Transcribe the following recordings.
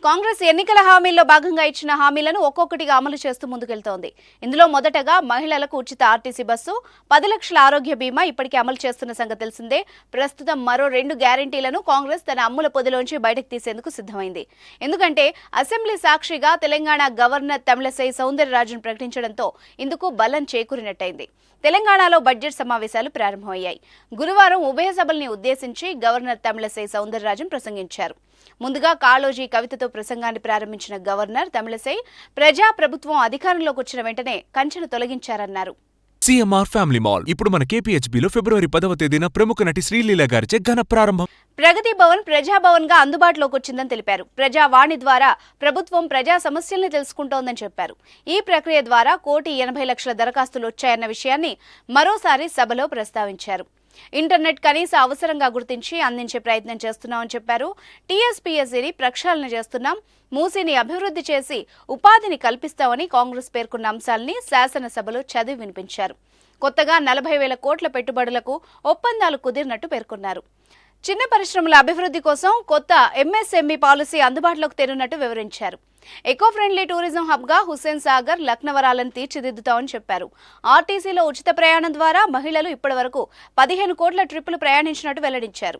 కాంగ్రెస్ ఎన్నికల హామీల్లో భాగంగా ఇచ్చిన హామీలను ఒక్కొక్కటిగా అమలు చేస్తూ ముందుకెళ్తోంది. ఇందులో మొదటగా మహిళలకు ఉచిత ఆర్టీసీ బస్సు, 10 లక్షల ఆరోగ్య బీమా ఇప్పటికే అమలు చేస్తున్న సంగతి తెలిసిందే. ప్రస్తుతం మరో 2 గ్యారెంటీలను కాంగ్రెస్ తన అమ్ముల పొదిలోంచి బయటకు తీసేందుకు సిద్ధమైంది. ఎందుకంటే అసెంబ్లీ సాక్షిగా తెలంగాణ గవర్నర్ తమిళసై సౌందరరాజన్ ప్రకటించడంతో ఇందుకు బలం చేకూరినట్టయింది. తెలంగాణలో బడ్జెట్ సమావేశాలు ప్రారంభమయ్యాయి. గురువారం ఉభయ సభల్ని ఉద్దేశించి గవర్నర్ తమిళసై సౌందరరాజన్ ప్రసంగించారు. ముందుగా కాళోజీ కవితతో ప్రసంగాన్ని ప్రారంభించిన గవర్నర్ తమిళసై ప్రజా ప్రభుత్వం అధికారంలోకి వచ్చిన వెంటనే కంచెను తొలగించారన్నారు. సిఎంఆర్ ఫ్యామిలీ మాల్ ఇప్పుడు మన కేపీహెచ్బీలో ఫిబ్రవరి 10వ తేదీన ప్రముఖ నటి శ్రీలీల గారిచే ఘన ప్రారంభం. ప్రగతి భవన్ ప్రజాభవన్ గా అందుబాటులోకి వచ్చిందని తెలిపారు. ప్రజావాణి ద్వారా ప్రభుత్వం ప్రజా సమస్యల్ని తెలుసుకుంటోందని చెప్పారు. ఈ ప్రక్రియ ద్వారా 1,80,00,000 దరఖాస్తులు వచ్చాయన్న విషయాన్ని మరోసారి సభలో ప్రస్తావించారు. ఇంటర్నెట్ కనీస అవసరంగా గుర్తించి అందించే ప్రయత్నం చేస్తున్నామని చెప్పారు. టీఎస్పీఎస్సీని ప్రక్షాళన చేస్తున్నాం, మూసీని అభివృద్ధి చేసి ఉపాధిని కల్పిస్తామని కాంగ్రెస్ పేర్కొన్న అంశాలని శాసనసభలో చదివి వినిపించారు. కొత్తగా 40,000 కోట్ల పెట్టుబడులకు ఒప్పందాలు కుదిరినట్టు పేర్కొన్నారు. చిన్న పరిశ్రమల అభివృద్ధి కోసం కొత్త ఎంఎస్ఎంఈ పాలసీ అందుబాటులోకి తెరినట్టు వివరించారు. ఎకో ఫ్రెండ్లీ టూరిజం హబ్ గా హుస్సేన్ సాగర్, లక్నవరాలను తీర్చిదిద్దుతామని చెప్పారు. ఆర్టీసీలో ఉచిత ప్రయాణం ద్వారా మహిళలు ఇప్పటివరకు 15 కోట్ల ట్రిప్పులు ప్రయాణించినట్టు వెల్లడించారు.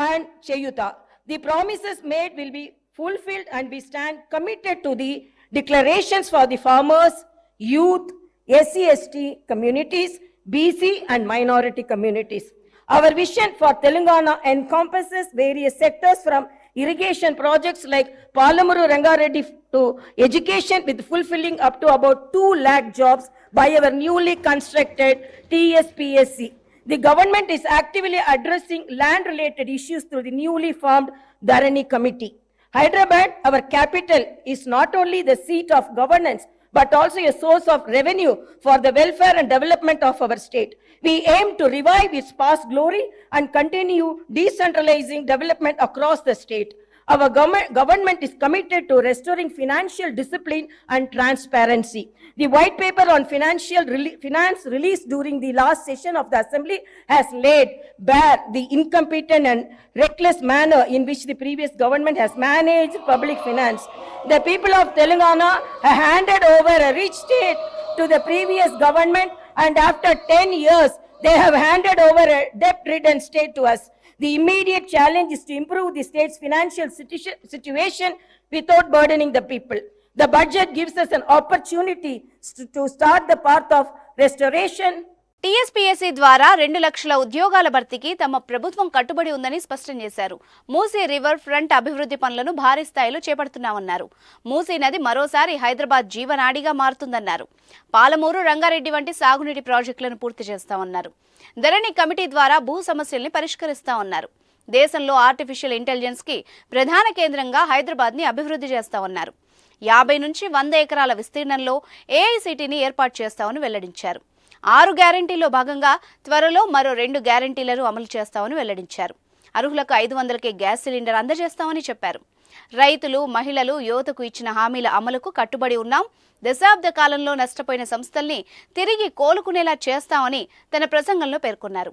And Cheyuta, the promises made will be fulfilled and we stand committed to the declarations for the farmers, youth, SC/ST communities, BC and minority communities. Our vision for Telangana encompasses various sectors from irrigation projects like Palamuru Rangareddy to education, with fulfilling up to about 2 lakh jobs by our newly constructed TSPSC. The government is actively addressing land-related issues through the newly formed Dharani Committee. Hyderabad, our capital, is not only the seat of governance but also a source of revenue for the welfare and development of our state. We aim to revive its past glory and continue decentralizing development across the state. Our government is committed to restoring financial discipline and transparency. The white paper on finance released during the last session of the Assembly has laid bare the incompetent and reckless manner in which the previous government has managed public finance. The people of Telangana have handed over a rich state to the previous government, and after 10 years, they have handed over a debt-ridden state to us. The immediate challenge is to improve the state's financial situation without burdening the people. The budget gives us an opportunity to start the path of restoration. TSPSC ద్వారా 2 లక్షల ఉద్యోగాల భర్తీకి తమ ప్రభుత్వం కట్టుబడి ఉందని స్పష్టం చేశారు. మూసీ రివర్ ఫ్రంట్ అభివృద్ధి పనులను భారీ స్థాయిలో చేపడుతున్నామన్నారు. మూసీ నది మరోసారి హైదరాబాద్ జీవనాడిగా మారుతుందన్నారు. పాలమూరు, రంగారెడ్డి వంటి సాగునీటి ప్రాజెక్టులను పూర్తి చేస్తామన్నారు. ధరణి కమిటీ ద్వారా భూ సమస్యల్ని పరిష్కరిస్తామన్నారు. దేశంలో ఆర్టిఫిషియల్ ఇంటెలిజెన్స్ కి ప్రధాన కేంద్రంగా హైదరాబాద్ ని అభివృద్ధి చేస్తామన్నారు. 50 నుంచి 100 ఎకరాల విస్తీర్ణంలో ఏఐసిటీని ఏర్పాటు చేస్తామని వెల్లడించారు. 6 గ్యారెంటీల్లో భాగంగా త్వరలో మరో 2 గ్యారెంటీలను అమలు చేస్తామని వెల్లడించారు. అర్హులకు 500కే గ్యాస్ సిలిండర్ అందజేస్తామని చెప్పారు. రైతులు, మహిళలు, యువతకు ఇచ్చిన హామీల అమలుకు కట్టుబడి ఉన్నాం. దశాబ్ద కాలంలో నష్టపోయిన సంస్థల్ని తిరిగి కోలుకునేలా చేస్తామని తన ప్రసంగంలో పేర్కొన్నారు.